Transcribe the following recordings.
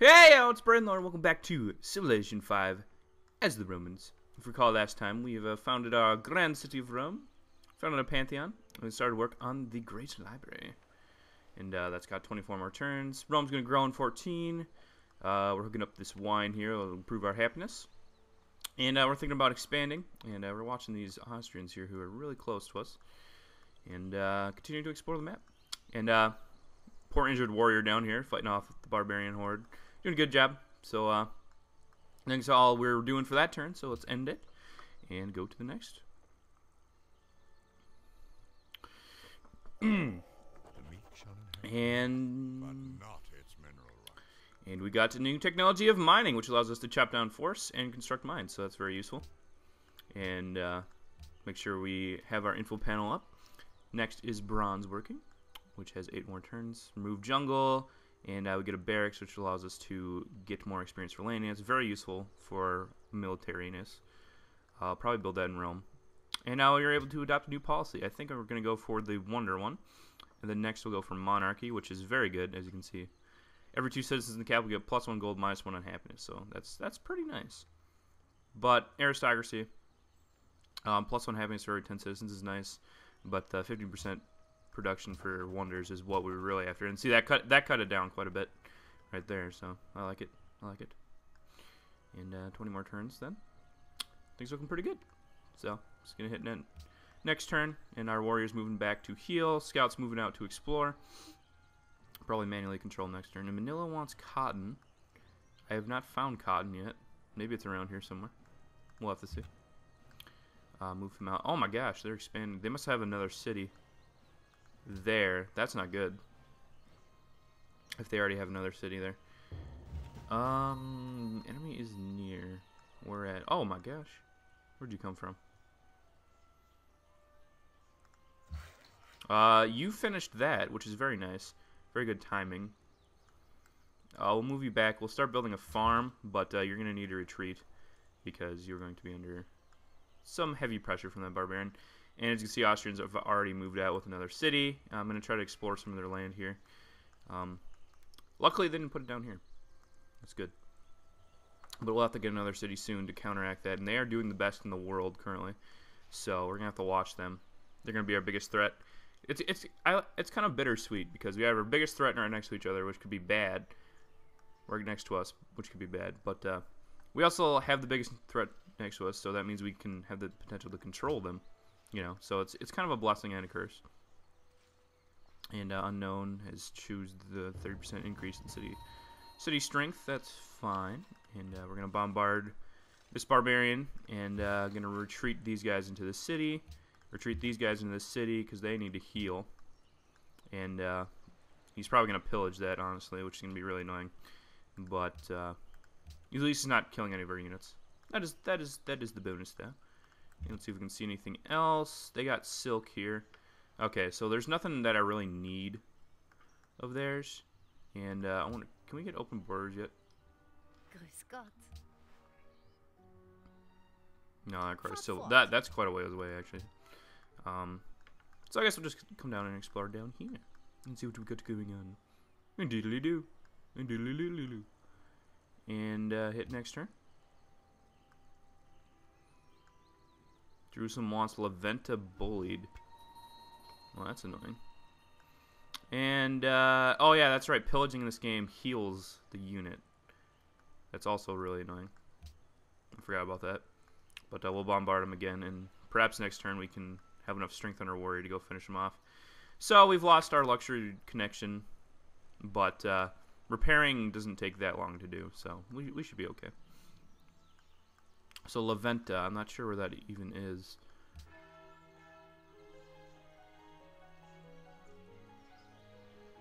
Hey, it's Brandon Lord. Welcome back to Civilization 5 as the Romans. If you recall last time, we have founded our grand city of Rome, founded a pantheon, and we started work on the Great Library. And that's got 24 more turns. Rome's going to grow in 14. We're hooking up this wine here. It'll improve our happiness. And we're thinking about expanding. And we're watching these Austrians here who are really close to us. And continuing to explore the map. And poor injured warrior down here fighting off the barbarian horde. Doing a good job. So I think that's all we're doing for that turn. So let's end it and go to the next. And we got a new technology of mining, which allows us to chop down forests and construct mines. So that's very useful. And make sure we have our info panel up. Next is bronze working, which has 8 more turns. Remove jungle. And we get a barracks, which allows us to get more experience for landing. It's very useful for militariness. I'll probably build that in Rome. And now we're able to adopt a new policy. I think we're going to go for the Wonder one. And then next we'll go for Monarchy, which is very good, as you can see. Every 2 citizens in the capital get +1 gold, -1 on happiness. So that's pretty nice. But aristocracy, +1 happiness for every 10 citizens is nice. But 15% production for wonders is what we were really after, and see that cut it down quite a bit right there. So I like it. And 20 more turns, then things looking pretty good. So just gonna hit next turn, and our warriors moving back to heal. Scouts moving out to explore. Probably manually control next turn. And Manila wants cotton. I have not found cotton yet. Maybe it's around here somewhere. We'll have to see. Move them out. Oh my gosh, they're expanding. They must have another city there. That's not good. If they already have another city there. Enemy is near. We're at. Oh my gosh. Where'd you come from? You finished that, which is very nice. Very good timing. We'll move you back. We'll start building a farm, but you're going to need to retreat because you're going to be under some heavy pressure from that barbarian. And as you can see, Austrians have already moved out with another city. I'm going to try to explore some of their land here. Luckily, they didn't put it down here. That's good. But we'll have to get another city soon to counteract that. And they are doing the best in the world currently. So we're going to have to watch them. They're going to be our biggest threat. It's kind of bittersweet because we have our biggest threat right next to each other, which could be bad. Right next to us, which could be bad. But we also have the biggest threat next to us, so that means we can have the potential to control them. You know, so it's kind of a blessing and a curse. And unknown has choose the 30% increase in city strength. That's fine. And we're gonna bombard this barbarian and gonna retreat these guys into the city. Retreat these guys into the city because they need to heal. And he's probably gonna pillage that, honestly, which is gonna be really annoying. But at least he's not killing any of our units. That is the bonus there. Let's see if we can see anything else. They got silk here. Okay, so there's nothing that I really need of theirs. And I want to. Can we get open borders yet? No, that's quite a ways away actually. So I guess we'll just come down and explore down here and see what we got going on. And diddly do, and diddly do, and hit next turn. Jerusalem wants Leventa bullied. Well, that's annoying. And, oh yeah, that's right. Pillaging in this game heals the unit. That's also really annoying. I forgot about that. But we'll bombard them again, and perhaps next turn we can have enough strength on our warrior to go finish them off. So we've lost our luxury connection, but repairing doesn't take that long to do, so we should be okay. So Leventa, I'm not sure where that even is.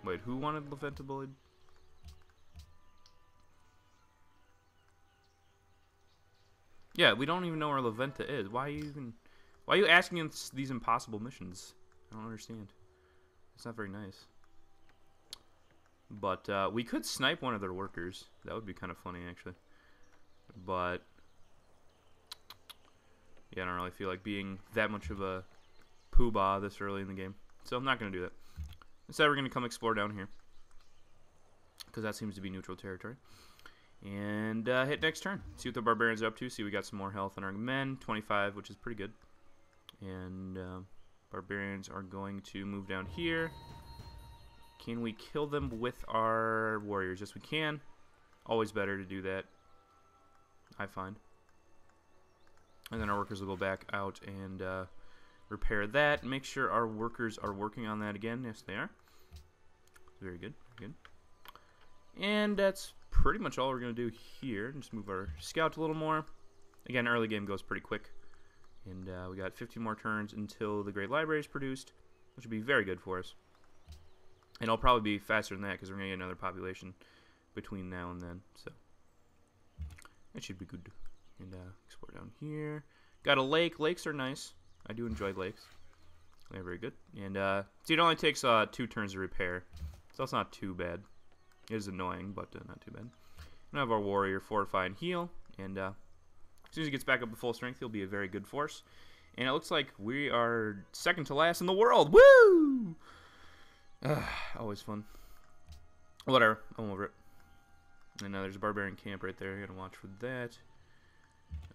Wait, who wanted Leventa bullied? Yeah, we don't even know where Leventa is. Why are you asking us these impossible missions? I don't understand. It's not very nice. But we could snipe one of their workers. That would be kind of funny, actually. But yeah, I don't really feel like being that much of a poobah this early in the game. So I'm not going to do that. Instead, we're going to come explore down here. because that seems to be neutral territory. And hit next turn. See what the barbarians are up to. See, we got some more health on our men. 25, which is pretty good. And barbarians are going to move down here. Can we kill them with our warriors? Yes, we can. Always better to do that, I find. And then our workers will go back out and repair that. Make sure our workers are working on that again. Yes, they are. Very good. Very good. And that's pretty much all we're going to do here. Just move our scout a little more. Again, early game goes pretty quick. And we got 15 more turns until the Great Library is produced, which would be very good for us. And it'll probably be faster than that because we're going to get another population between now and then. So that should be good. And explore down here. Got a lake. Lakes are nice. I do enjoy lakes. They're very good. And see, it only takes 2 turns to repair, so that's not too bad. It is annoying, but not too bad. We have our warrior fortify and heal, and as soon as he gets back up to full strength, he'll be a very good force. And it looks like we are second to last in the world. Woo! Always fun. Whatever, I'm over it. And now there's a barbarian camp right there. I gotta watch for that.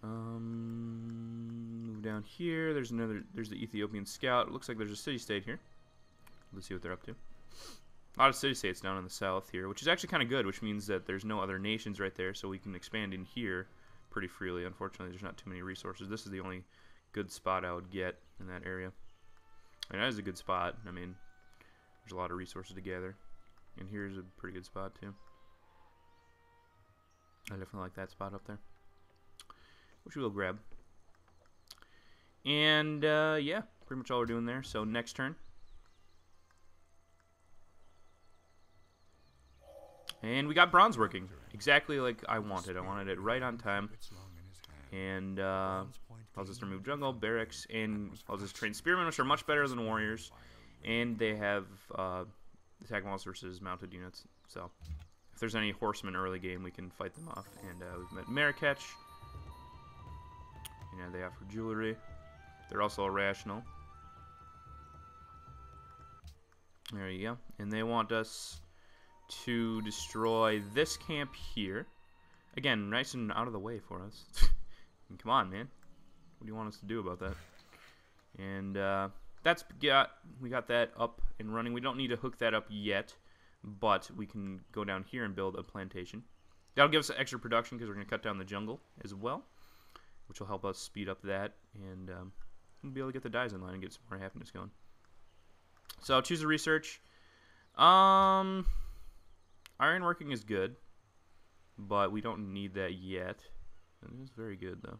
Move down here. There's the Ethiopian scout. It looks like there's a city-state here. Let's see what they're up to. A lot of city-states down in the south here, which is actually kind of good, which means that there's no other nations right there, so we can expand in here pretty freely. Unfortunately, there's not too many resources. This is the only good spot I would get in that area. And that is a good spot. I mean, there's a lot of resources to gather. And here's a pretty good spot, too. I definitely like that spot up there, which we'll grab. And, yeah, pretty much all we're doing there. So, next turn. And we got bronze working, exactly like I wanted. I wanted it right on time. And I'll just remove jungle, barracks, and I'll just train spearmen, which are much better than warriors. And they have attack models versus mounted units. So if there's any horsemen early game, we can fight them off. And we've met Marrakech. You know, they offer jewelry. They're also irrational. There you go. And they want us to destroy this camp here. Again, nice and out of the way for us. Come on, man. What do you want us to do about that? And we got that up and running. We don't need to hook that up yet, but we can go down here and build a plantation. That'll give us extra production because we're going to cut down the jungle as well, which will help us speed up that, and we'll be able to get the dyes in line and get some more happiness going. So I'll choose a research. Ironworking is good, but we don't need that yet. It is very good, though.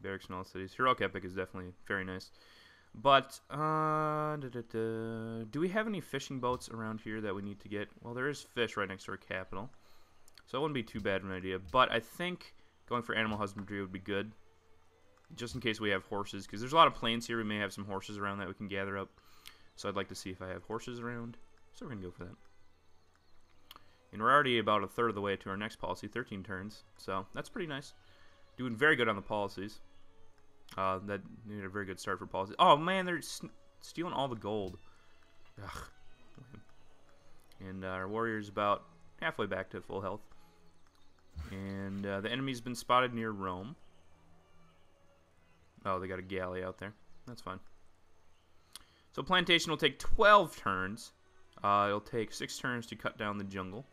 Barracks in all cities. Heroic Epic is definitely very nice. But, do we have any fishing boats around here that we need to get? Well, there is fish right next to our capital, so it wouldn't be too bad of an idea. But I think going for animal husbandry would be good, just in case we have horses, because there's a lot of plains here. We may have some horses around that we can gather up. So I'd like to see if I have horses around. So we're going to go for that. And we're already about a third of the way to our next policy, 13 turns. So that's pretty nice. Doing very good on the policies. That need a very good start for policies. Oh man, they're stealing all the gold. Ugh. And our warrior's about halfway back to full health. And the enemy's been spotted near Rome. Oh, they got a galley out there. That's fine. So plantation will take 12 turns. It'll take 6 turns to cut down the jungle,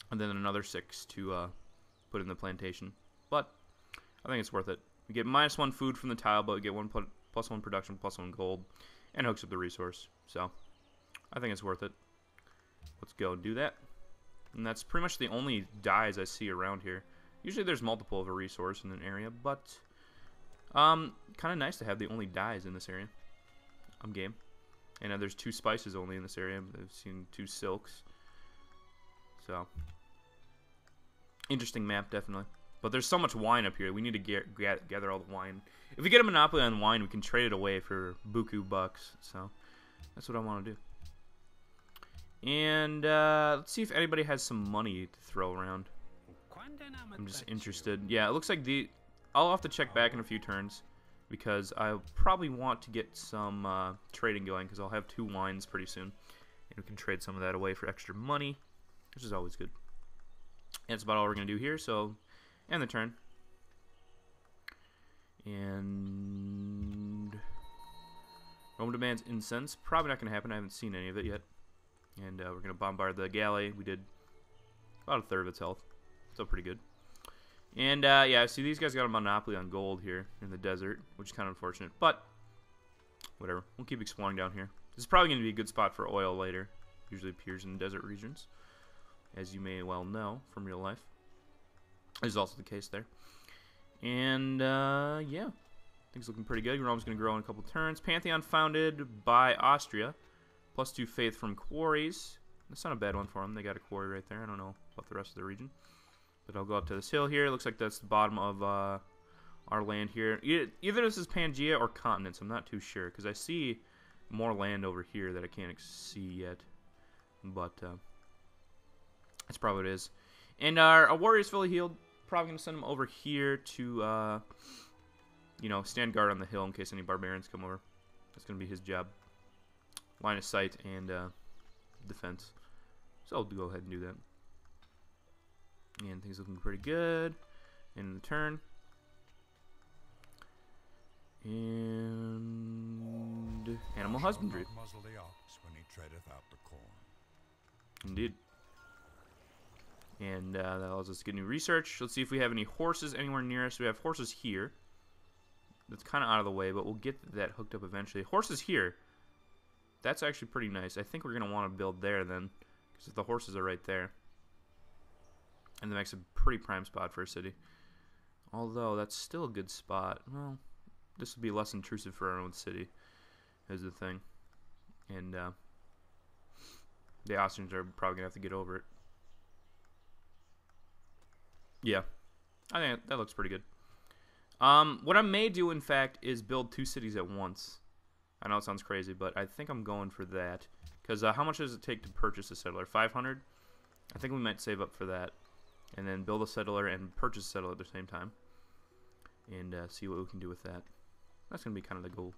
and then another 6 to put in the plantation. But I think it's worth it. We get -1 food from the tile, but we get +1 production, +1 gold, and hooks up the resource. So I think it's worth it. Let's go and do that. And that's pretty much the only dyes I see around here. Usually there's multiple of a resource in an area, but kind of nice to have the only dyes in this area. I'm game. And there's 2 spices only in this area. I've seen 2 silks. So, interesting map, definitely. But there's so much wine up here. We need to gather all the wine. If we get a monopoly on wine, we can trade it away for buku bucks. So, that's what I want to do. And let's see if anybody has some money to throw around. I'm just interested. Yeah, it looks like I'll have to check back in a few turns, because I probably want to get some trading going, because I'll have 2 wines pretty soon. And we can trade some of that away for extra money, which is always good. And that's about all we're going to do here, so end the turn. And Rome demands incense. Probably not going to happen. I haven't seen any of it yet. And we're going to bombard the galley. We did about a third of its health. Still pretty good. And, yeah, see, these guys got a monopoly on gold here in the desert, which is kind of unfortunate. But, whatever. We'll keep exploring down here. This is probably going to be a good spot for oil later. Usually appears in desert regions, as you may well know from real life. This is also the case there. And, yeah. Things looking pretty good. Rome's going to grow in a couple turns. Pantheon founded by Austria. +2 faith from quarries. That's not a bad one for them. They got a quarry right there. I don't know about the rest of the region. But I'll go up to this hill here. It looks like that's the bottom of our land here. Either this is Pangaea or continents. I'm not too sure. Because I see more land over here that I can't see yet. But that's probably what it is. And our warrior's fully healed. Probably going to send him over here to, you know, stand guard on the hill in case any barbarians come over. That's going to be his job. Line of sight and defense. So I'll go ahead and do that. And things looking pretty good. In the turn. And animal husbandry. Indeed. And that allows us to get new research. Let's see if we have any horses anywhere near us. We have horses here. That's kind of out of the way, but we'll get that hooked up eventually. Horses here. That's actually pretty nice. I think we're going to want to build there then, because if the horses are right there. And that makes a pretty prime spot for a city. Although, that's still a good spot. Well, this would be less intrusive for our own city, is the thing. And the Austrians are probably going to have to get over it. Yeah, I think that looks pretty good. What I may do, in fact, is build 2 cities at once. I know it sounds crazy, but I think I'm going for that. Because how much does it take to purchase a settler? 500? I think we might save up for that. And then build a settler and purchase a settler at the same time. And see what we can do with that. That's going to be kind of the goal.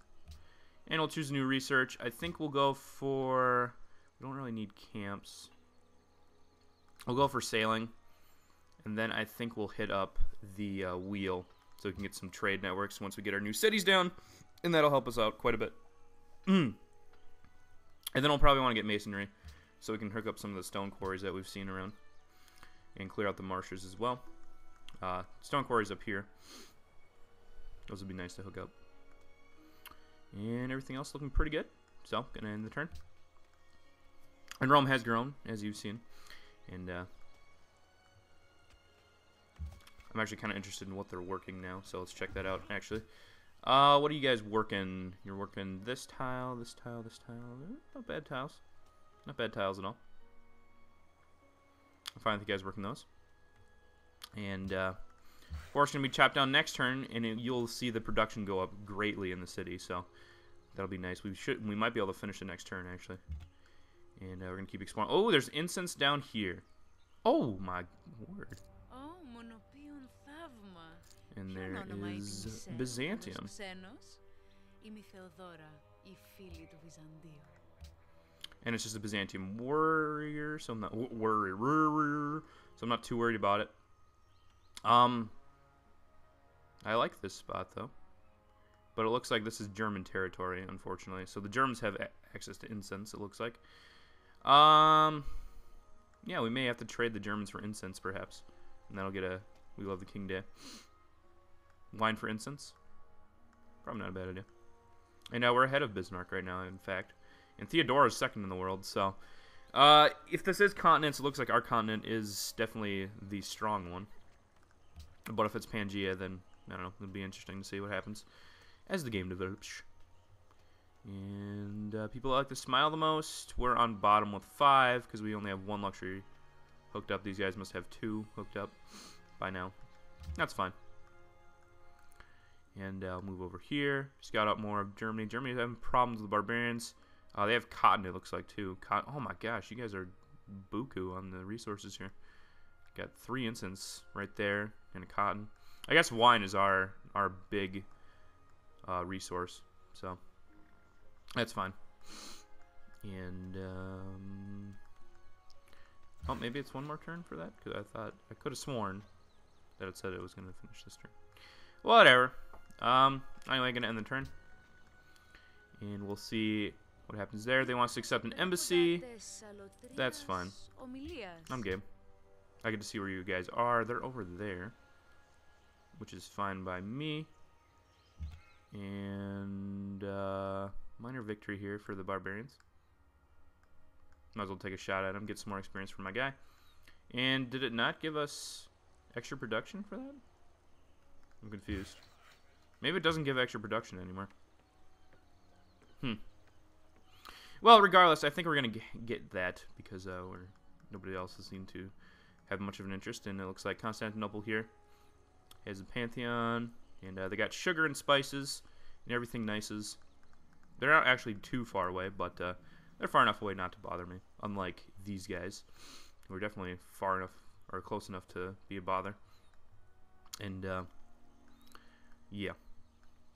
And we'll choose new research. I think we'll go for... We don't really need camps. We'll go for sailing. And then I think we'll hit up the wheel. So we can get some trade networks once we get our new cities down. And that'll help us out quite a bit. And then we'll probably want to get masonry. So we can hook up some of the stone quarries that we've seen around. And clear out the marshes as well. Stone quarries up here. Those would be nice to hook up. And everything else looking pretty good. So, gonna end the turn. And Rome has grown, as you've seen. And I'm actually kind of interested in what they're working now. So let's check that out, actually. What are you guys working? You're working this tile, this tile, this tile. Not bad tiles. Not bad tiles at all. I'm fine with you guys working those. And forest going to be chopped down next turn, and you'll see the production go up greatly in the city. So that'll be nice. We might be able to finish the next turn, actually. And we're going to keep exploring. Oh, there's incense down here. Oh, my word. And there is Byzantium. And it's just a Byzantium warrior, so I'm not so I'm not too worried about it. I like this spot though, but it looks like this is German territory, unfortunately. So the Germans have access to incense. It looks like. Yeah, we may have to trade the Germans for incense, perhaps, and that'll get a We Love the King Day. Wine for incense? Probably not a bad idea. And now we're ahead of Bismarck right now, in fact. And Theodora is second in the world, so... if this is continents, it looks like our continent is definitely the strong one. But if it's Pangaea, then, I don't know, it'll be interesting to see what happens as the game develops. And people that like to smile the most, we're on bottom with 5, because we only have 1 luxury hooked up. These guys must have 2 hooked up by now. That's fine. And I'll move over here. Scout out more of Germany. Germany's having problems with the barbarians. They have cotton, it looks like, too. Oh my gosh, you guys are buku on the resources here. Got 3 incense right there and a cotton. I guess wine is our big resource, so that's fine. And oh, maybe it's one more turn for that, because I could have sworn that it said it was going to finish this turn. Whatever. Anyway, going to end the turn, and we'll see what happens there. They want us to accept an embassy. That's fine. I'm game. I get to see where you guys are. They're over there, which is fine by me. And minor victory here for the barbarians. Might as well take a shot at him, get some more experience from my guy. And did it not give us extra production for that? I'm confused. Maybe it doesn't give extra production anymore. Well, regardless, I think we're going to get that because nobody else has seemed to have much of an interest. And it looks like Constantinople here has a pantheon. And they got sugar and spices and everything nices. They're not actually too far away, but they're far enough away not to bother me. Unlike these guys, who are definitely far enough or close enough to be a bother. And yeah.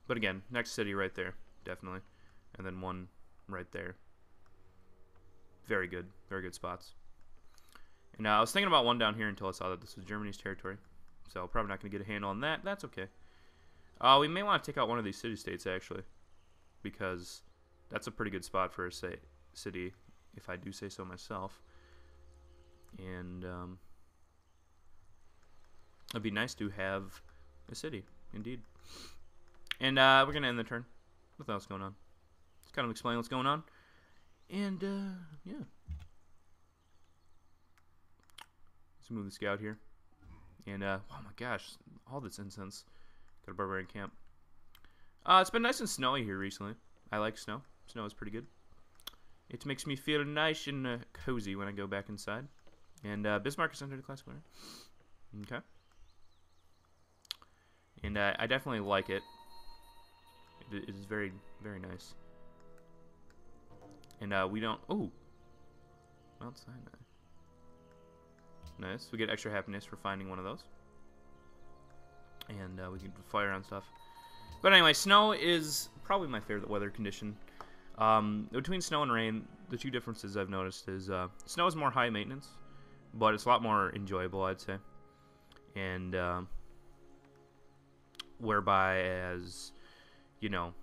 But again, next city right there, definitely. And then one right there. Very good spots. And I was thinking about one down here until I saw that this was Germany's territory. So probably not going to get a handle on that. That's okay. We may want to take out one of these city-states, actually. Because that's a pretty good spot for a city, if I do say so myself. And it'd be nice to have a city, indeed. And we're going to end the turn. Nothing else going on. Just kind of explain what's going on. And, yeah. Let's move the scout here. And, oh my gosh, all this incense. Got a barbarian camp. It's been nice and snowy here recently. I like snow. Snow is pretty good. It makes me feel nice and cozy when I go back inside. And Bismarck has entered the classical era. Okay. And I definitely like it. It is very, very nice. And we don't... Oh! Mount Sinai. Nice. We get extra happiness for finding one of those. And we can fire on stuff. But anyway, snow is probably my favorite weather condition. Between snow and rain, the two differences I've noticed is snow is more high maintenance, but it's a lot more enjoyable, I'd say. And whereby, as you know,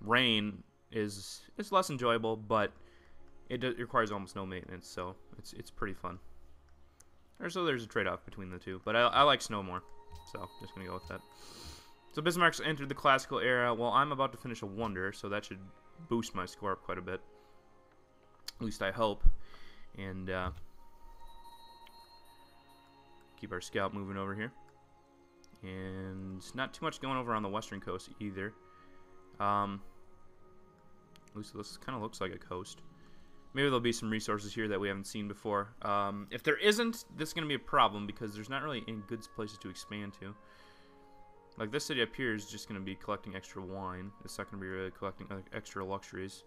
rain is less enjoyable, but it requires almost no maintenance, so it's pretty fun. So there's a trade-off between the two, but I like snow more, so just gonna go with that. So Bismarck's entered the classical era. Well, I'm about to finish a wonder, so that should boost my score up quite a bit. At least I hope. And keep our scout moving over here. And not too much going over on the western coast either. At least this kind of looks like a coast. Maybe there'll be some resources here that we haven't seen before. If there isn't, this is going to be a problem because there's not really any good places to expand to. Like this city up here is just going to be collecting extra wine. It's not going to be really collecting extra luxuries.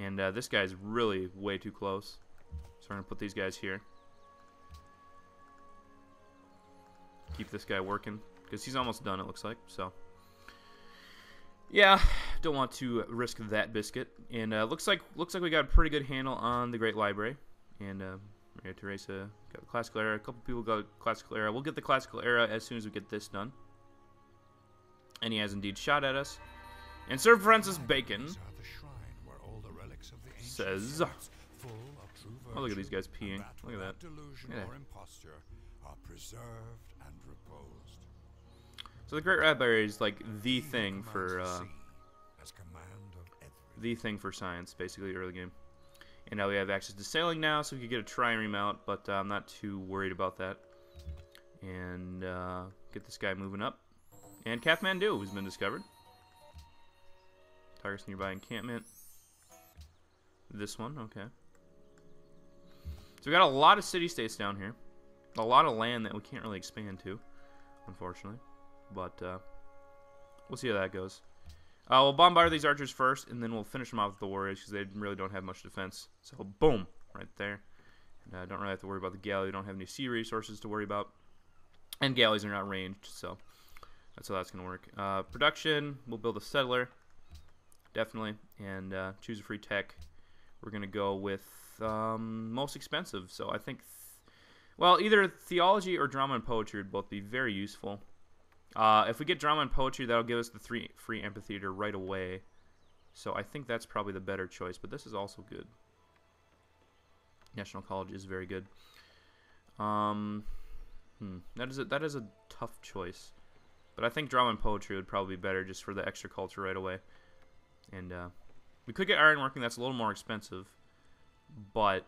And this guy's really way too close. So we're going to put these guys here. Keep this guy working because he's almost done, it looks like. So yeah, don't want to risk that biscuit. And looks like we got a pretty good handle on the Great Library. And Maria Teresa got the classical era. A couple people got classical era. We'll get the classical era as soon as we get this done. And he has indeed shot at us. And Sir Francis Bacon says, oh, look at these guys peeing. Look at that. Yeah. So the Great Library is like the thing for science, basically, early game. And now we have access to sailing now, so we could get a trireme out, but I'm not too worried about that. And get this guy moving up. And Kathmandu has been discovered. Targets nearby encampment. This one, okay. So we got a lot of city-states down here. A lot of land that we can't really expand to, unfortunately. But we'll see how that goes. We'll bombard these archers first, and then we'll finish them off with the warriors, because they really don't have much defense. So boom, right there. And I don't really have to worry about the galley. We don't have any sea resources to worry about. And galleys are not ranged, so that's how that's going to work. Production, we'll build a settler, definitely, and choose a free tech. we're going to go with most expensive. So I think, well, either theology or drama and poetry would both be very useful. If we get drama and poetry, that'll give us the 3 free amphitheater right away. So I think that's probably the better choice, but this is also good. National College is very good. That is a tough choice. But I think drama and poetry would probably be better just for the extra culture right away. And we could get ironworking, that's a little more expensive. But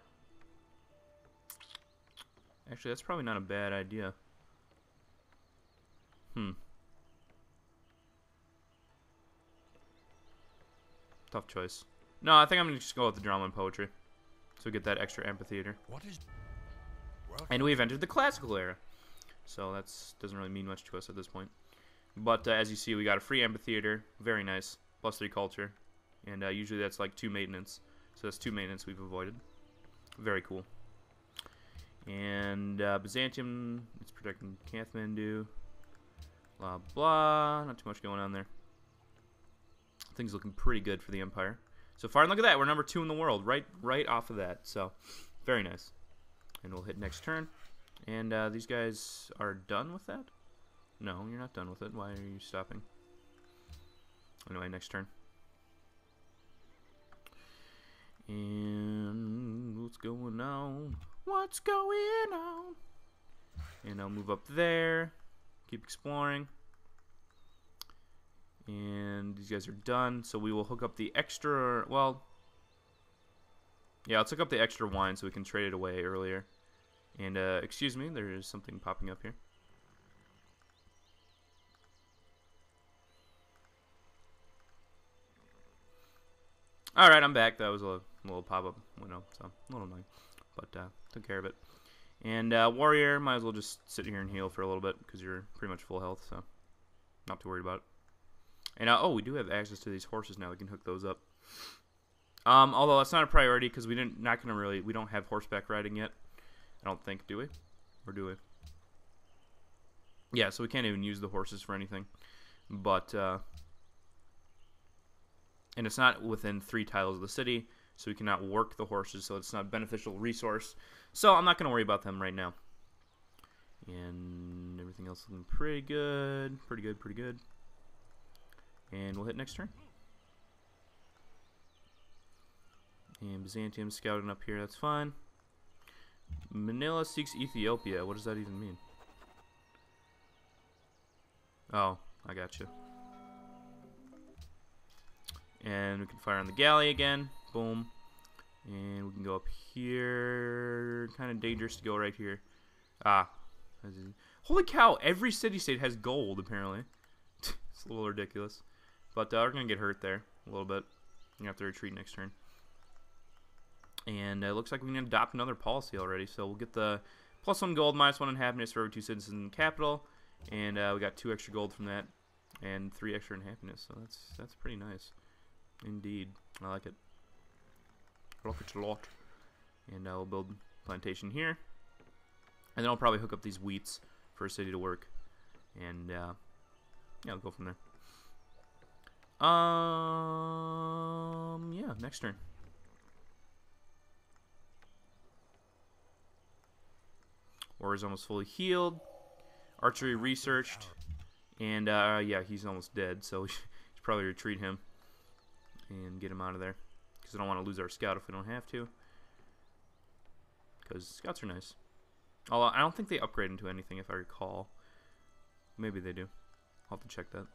actually, that's probably not a bad idea. Tough choice. No, I think I'm going to just go with the drama and poetry. So we get that extra amphitheater. And we've entered the classical era. So that doesn't really mean much to us at this point. But as you see, we got a free amphitheater. Very nice. +3 culture. And usually that's like 2 maintenance. So that's 2 maintenance we've avoided. Very cool. And Byzantium, it's protecting Kathmandu. Blah, blah. Not too much going on there. Things looking pretty good for the Empire. So far, and look at that. We're number 2 in the world. Right off of that. So, very nice. And we'll hit next turn. And these guys are done with that? No, you're not done with it. Why are you stopping? Anyway, next turn. And what's going on? What's going on? And I'll move up there. Keep exploring. And these guys are done. So we will hook up the extra, well, yeah, let's hook up the extra wine so we can trade it away earlier. And, excuse me, there is something popping up here. Alright, I'm back. That was a little pop-up window, so a little annoying. But, took care of it. And, Warrior, might as well just sit here and heal for a little bit, because you're pretty much full health, so not too worried about it. And, oh, we do have access to these horses now. We can hook those up. Although that's not a priority, because we don't have horseback riding yet. I don't think, do we? Or do we? Yeah, so we can't even use the horses for anything. But, and it's not within 3 tiles of the city, so we cannot work the horses, so it's not a beneficial resource. So I'm not going to worry about them right now. And everything else looking pretty good. Pretty good, pretty good. And we'll hit next turn. And Byzantium scouting up here, that's fine. Manila seeks Ethiopia. What does that even mean? Oh, I got you. And we can fire on the galley again. Boom. And we can go up here. Kind of dangerous to go right here. Ah. Holy cow, every city-state has gold, apparently. It's a little ridiculous. But we're going to get hurt there a little bit. We're going to have to retreat next turn. And it looks like we can adopt another policy already. So we'll get the +1 gold, -1 in happiness for every 2 citizens in the capital. And we got 2 extra gold from that. And 3 extra in happiness. So that's pretty nice. Indeed. I like it. I like it a lot. And we'll build plantation here. And then I'll probably hook up these wheats for a city to work. And yeah, we'll go from there. Yeah, next turn. Warrior's almost fully healed. Archery researched. And yeah, he's almost dead, so we should probably retreat him and get him out of there. Because I don't want to lose our scout if we don't have to. Because scouts are nice. Although I don't think they upgrade into anything if I recall. Maybe they do. I'll have to check that.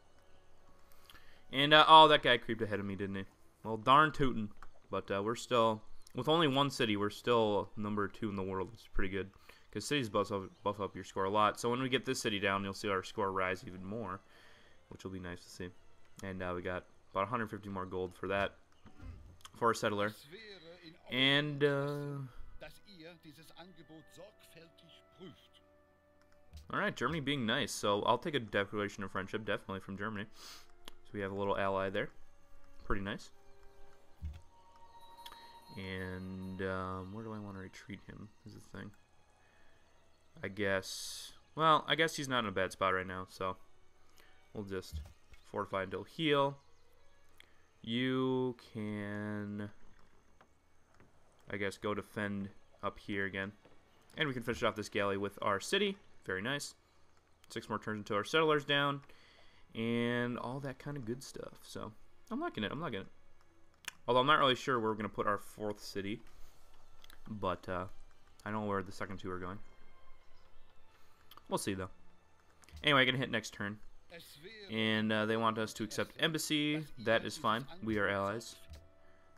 And, oh, that guy creeped ahead of me, didn't he? Well, darn tootin'. But we're still, with only 1 city, we're still number 2 in the world, which is pretty good. Because cities buff up your score a lot. So when we get this city down, you'll see our score rise even more. Which will be nice to see. And we got about 150 more gold for that. For a settler. And, alright, Germany being nice. So I'll take a declaration of friendship, definitely, from Germany. So we have a little ally there. Pretty nice. And where do I want to retreat him, is the thing. I guess, well, I guess he's not in a bad spot right now, so we'll just fortify until heal. You can I guess, go defend up here again. And we can finish off this galley with our city. Very nice. 6 more turns until our settlers down. And all that kind of good stuff. So, I'm liking it. I'm liking it. Although I'm not really sure where we're going to put our 4th city. But I know where the second 2 are going. We'll see, though. Anyway, I'm going to hit next turn. And they want us to accept embassy. That is fine. We are allies.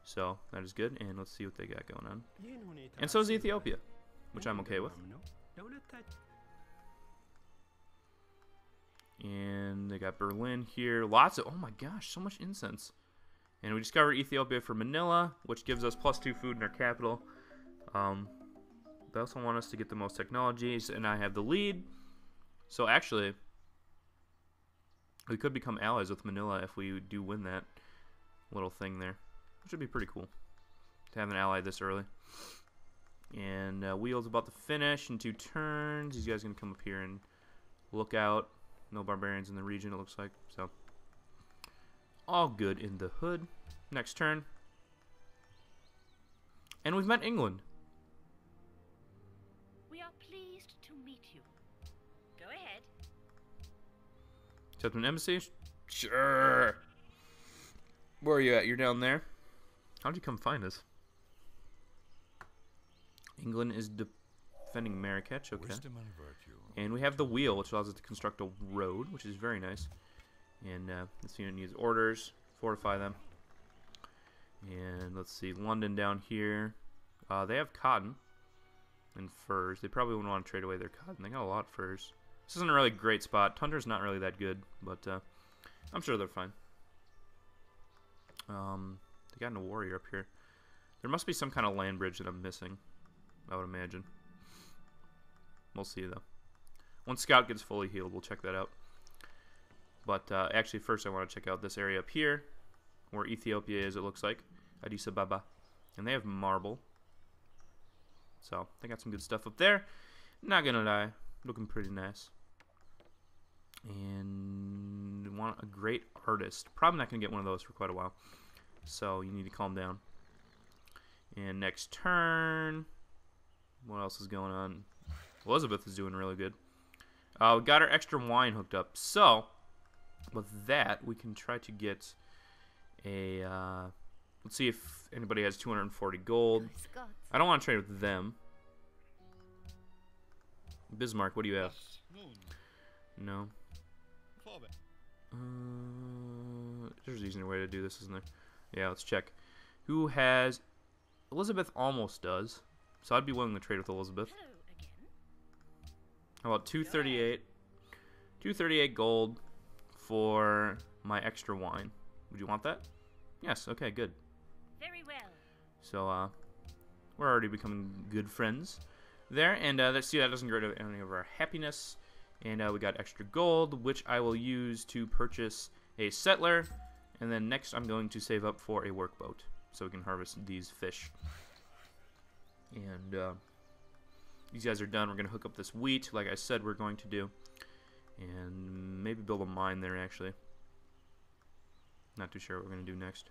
So, that is good. And let's see what they got going on. And so is Ethiopia, which I'm okay with. And they got Berlin here. Lots of... Oh my gosh, so much incense. And we discovered Ethiopia for Manila, which gives us +2 food in our capital. They also want us to get the most technologies, and I have the lead. So actually, we could become allies with Manila if we do win that little thing there. Which would be pretty cool to have an ally this early. And Wheel's about to finish in 2 turns. These guys are going to come up here and look out. No barbarians in the region, it looks like. So, all good in the hood. Next turn. And we've met England. We are pleased to meet you. Go ahead. Accept an embassy? Sure. Where are you at? You're down there. How'd you come find us? England is defending Marrakech. Okay. And we have the wheel, which allows us to construct a road, which is very nice. And this unit needs orders. Fortify them. And let's see, London down here. They have cotton and furs. They probably wouldn't want to trade away their cotton. They got a lot of furs. This isn't a really great spot. Tundra's not really that good, but I'm sure they're fine. They got a warrior up here. There must be some kind of land bridge that I'm missing, I would imagine. We'll see, though. Once Scout gets fully healed, we'll check that out. But actually, first I want to check out this area up here, where Ethiopia is, it looks like. Addis Ababa. And they have marble. So, they got some good stuff up there. Not gonna lie. Looking pretty nice. And want a great artist. Probably not gonna get one of those for quite a while. So, you need to calm down. And next turn... What else is going on? Elizabeth is doing really good. We got our extra wine hooked up. So, with that, we can try to get a... let's see if anybody has 240 gold. I don't want to trade with them. Bismarck, what do you have? No. There's an easier way to do this, isn't there? Yeah, let's check. Who has... Elizabeth almost does. So I'd be willing to trade with Elizabeth. How about 238? 238 gold for my extra wine. Would you want that? Yes, okay, good. Very well. So, we're already becoming good friends there. And let's see, that doesn't get rid of any of our happiness. And we got extra gold, which I will use to purchase a settler. And then next I'm going to save up for a workboat so we can harvest these fish. And these guys are done. We're going to hook up this wheat, like I said we're going to do. And maybe build a mine there, actually. Not too sure what we're going to do next.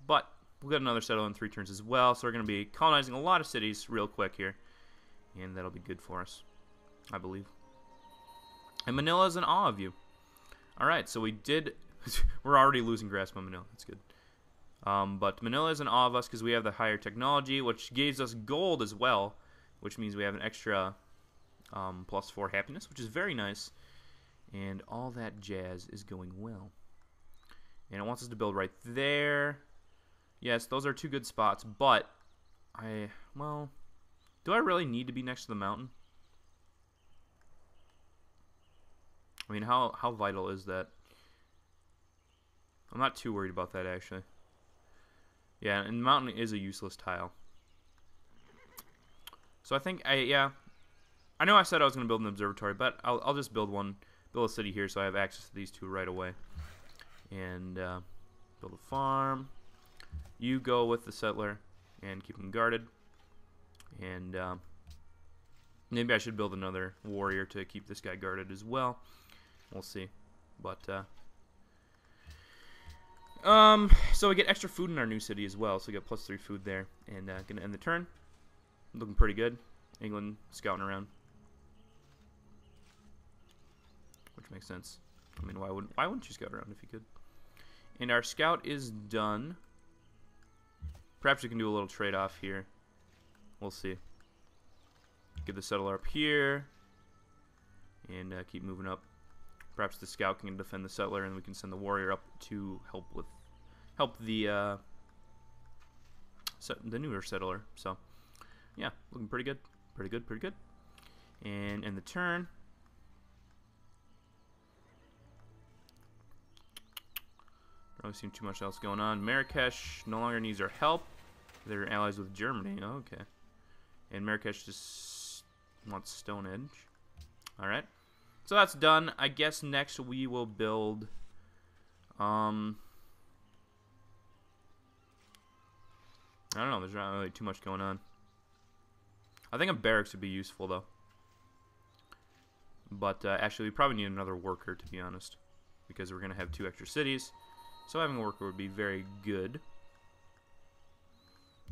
But we'll get another settle in 3 turns as well. So we're going to be colonizing a lot of cities real quick here. And that'll be good for us, I believe. And Manila's in awe of you. Alright, so we did... we're already losing grasp on Manila. That's good. But Manila is in awe of us because we have the higher technology, which gives us gold as well, which means we have an extra +4 happiness, which is very nice. And all that jazz is going well. And it wants us to build right there. Yes, those are 2 good spots, but well, do I really need to be next to the mountain? I mean, how vital is that? I'm not too worried about that, actually. Yeah, and mountain is a useless tile. So I think, yeah. I know I said I was going to build an observatory, but I'll just build a city here so I have access to these 2 right away. And build a farm. You go with the settler and keep them guarded. And maybe I should build another warrior to keep this guy guarded as well. We'll see. But So we get extra food in our new city as well. So we get +3 food there. And gonna end the turn. Looking pretty good. England scouting around. Which makes sense. I mean, why wouldn't you scout around if you could? And our scout is done. Perhaps we can do a little trade-off here. We'll see. Get the settler up here. And keep moving up. Perhaps the scout can defend the settler, and we can send the warrior up to help the newer settler. So, yeah, looking pretty good. Pretty good. And in the turn, don't really seem too much else going on. Marrakesh no longer needs our help. They're allies with Germany. Oh, okay. And Marrakesh just wants Stonehenge. All right. So that's done. I guess next we will build. I don't know. There's not really too much going on. I think a barracks would be useful though. But actually, we probably need another worker to be honest, because we're gonna have 2 extra cities. So having a worker would be very good.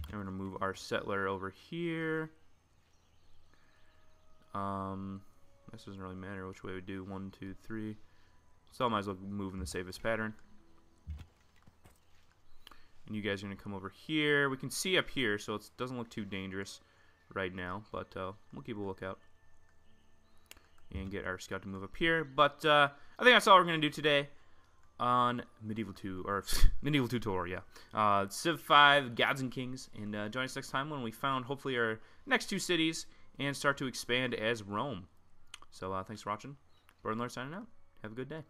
And we're gonna move our settler over here. This doesn't really matter which way we do. 1, 2, 3. So I might as well move in the safest pattern. And you guys are gonna come over here. We can see up here, so it doesn't look too dangerous right now. But we'll keep a lookout and get our scout to move up here. But I think that's all we're gonna do today on Medieval 2 or Medieval Tutorial. Yeah, Civ 5 Gods and Kings, and join us next time when we found hopefully our next 2 cities and start to expand as Rome. So thanks for watching. Lord signing out. Have a good day.